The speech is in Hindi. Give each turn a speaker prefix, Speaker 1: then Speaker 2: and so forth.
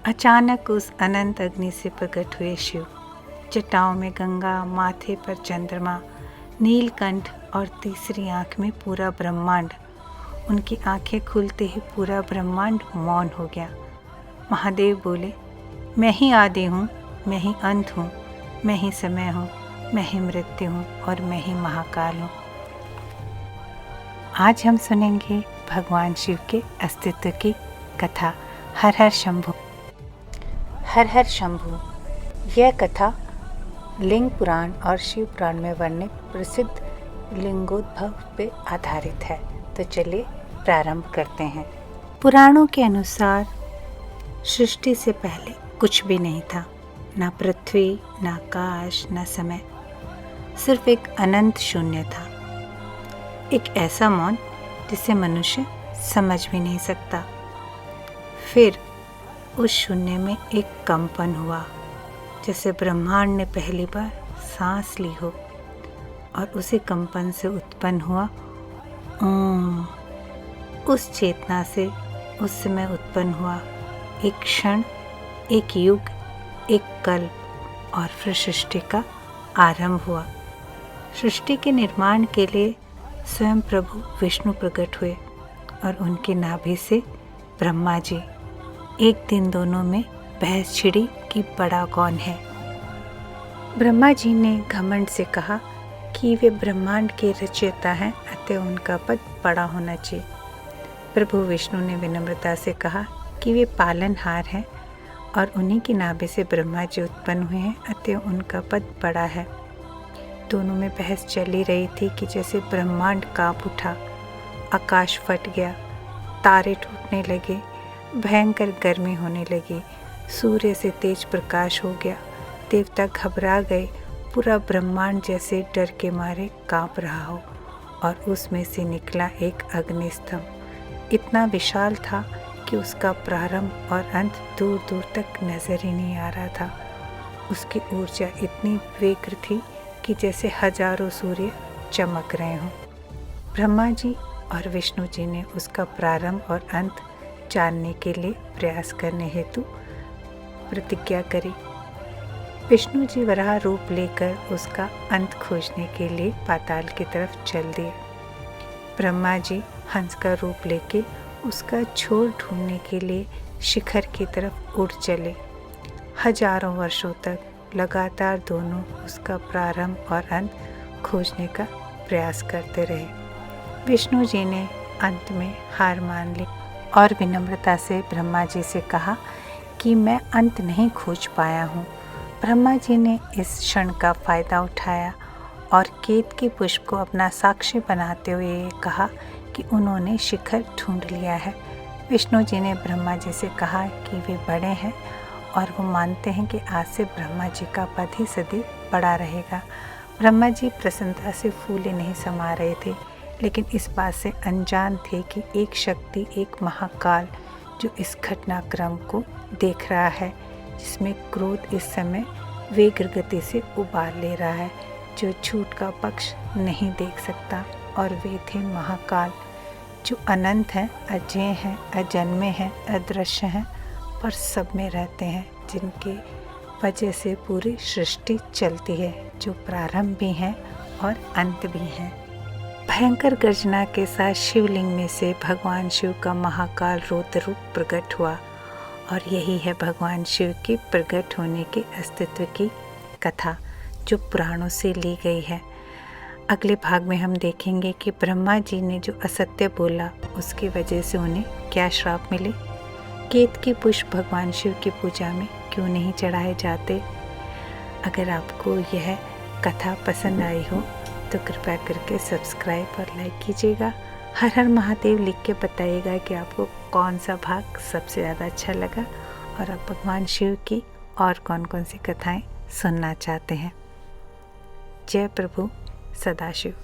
Speaker 1: अचानक उस अनंत अग्नि से प्रकट हुए शिव, जटाओं में गंगा, माथे पर चंद्रमा, नीलकंठ और तीसरी आंख में पूरा ब्रह्मांड। उनकी आंखें खुलते ही पूरा ब्रह्मांड मौन हो गया। महादेव बोले, मैं ही आदि हूँ, मैं ही अंत हूँ, मैं ही समय हूँ, मैं ही मृत्यु हूँ और मैं ही महाकाल हूँ। आज हम सुनेंगे भगवान शिव के अस्तित्व की कथा। हर हर शंभु। हर हर शंभु। यह कथा लिंग पुराण और शिव पुराण में वर्णित प्रसिद्ध लिंगोद्भव पे आधारित है। तो चलिए प्रारंभ करते हैं। पुराणों के अनुसार सृष्टि से पहले कुछ भी नहीं था, ना पृथ्वी, ना आकाश, ना समय, सिर्फ एक अनंत शून्य था। एक ऐसा मौन जिसे मनुष्य समझ भी नहीं सकता। फिर उस शून्य में एक कंपन हुआ, जैसे ब्रह्मांड ने पहली बार सांस ली हो, और उसी कंपन से उत्पन्न हुआ ओम। उस चेतना से उस समय उत्पन्न हुआ एक क्षण, एक युग, एक कल्प, और फिर सृष्टि का आरंभ हुआ। सृष्टि के निर्माण के लिए स्वयं प्रभु विष्णु प्रकट हुए और उनकी नाभि से ब्रह्मा जी। एक दिन दोनों में बहस छिड़ी कि बड़ा कौन है। ब्रह्मा जी ने घमंड से कहा कि वे ब्रह्मांड के रचयिता हैं, अतः उनका पद बड़ा होना चाहिए। प्रभु विष्णु ने विनम्रता से कहा कि वे पालनहार हैं और उन्हीं की नाभि से ब्रह्मा जी उत्पन्न हुए हैं, अतः उनका पद बड़ा है। दोनों में बहस चली रही थी कि जैसे ब्रह्मांड कांप उठा, आकाश फट गया, तारे टूटने लगे, भयंकर गर्मी होने लगी, सूर्य से तेज प्रकाश हो गया, देवता घबरा गए, पूरा ब्रह्मांड जैसे डर के मारे कांप रहा हो, और उसमें से निकला एक अग्निस्तंभ। इतना विशाल था कि उसका प्रारंभ और अंत दूर दूर तक नजर ही नहीं आ रहा था। उसकी ऊर्जा इतनी वेग थी कि जैसे हजारों सूर्य चमक रहे हों। ब्रह्मा जी और विष्णु जी ने उसका प्रारंभ और अंत जानने के लिए प्रयास करने हेतु प्रतिज्ञा करी। विष्णु जी वराह रूप लेकर उसका अंत खोजने के लिए पाताल की तरफ चल दिए। ब्रह्मा जी हंस का रूप लेके उसका छोर ढूंढने के लिए शिखर की तरफ उड़ चले। हजारों वर्षों तक लगातार दोनों उसका प्रारंभ और अंत खोजने का प्रयास करते रहे। विष्णु जी ने अंत में हार मान ली और विनम्रता से ब्रह्मा जी से कहा कि मैं अंत नहीं खोज पाया हूँ। ब्रह्मा जी ने इस क्षण का फायदा उठाया और केतकी पुष्प को अपना साक्षी बनाते हुए ये कहा कि उन्होंने शिखर ढूंढ लिया है। विष्णु जी ने ब्रह्मा जी से कहा कि वे बड़े हैं और वो मानते हैं कि आज से ब्रह्मा जी का पद ही सदैव बड़ा रहेगा। ब्रह्मा जी प्रसन्नता से फूले नहीं समा रहे थे, लेकिन इस बात से अनजान थे कि एक शक्ति, एक महाकाल जो इस घटनाक्रम को देख रहा है, जिसमें क्रोध इस समय वेग गति से उबार ले रहा है, जो झूठ का पक्ष नहीं देख सकता। और वे थे महाकाल, जो अनंत हैं, अजय हैं, अजन्मे हैं, अदृश्य हैं, पर सब में रहते हैं, जिनके वजह से पूरी सृष्टि चलती है, जो प्रारंभ भी हैं और अंत भी हैं। भयंकर गर्जना के साथ शिवलिंग में से भगवान शिव का महाकाल रौद्र रूप प्रकट हुआ, और यही है भगवान शिव के प्रकट होने के अस्तित्व की कथा, जो पुराणों से ली गई है। अगले भाग में हम देखेंगे कि ब्रह्मा जी ने जो असत्य बोला, उसकी वजह से उन्हें क्या श्राप मिले। केतकी पुष्प भगवान शिव की पूजा में क्यों नहीं चढ़ाए जाते। अगर आपको यह कथा पसंद आई हो तो कृपया करके सब्सक्राइब और लाइक कीजिएगा। हर हर महादेव लिख के बताइएगा कि आपको कौन सा भाग सबसे ज़्यादा अच्छा लगा और आप भगवान शिव की और कौन कौन सी कथाएं सुनना चाहते हैं। जय प्रभु सदाशिव।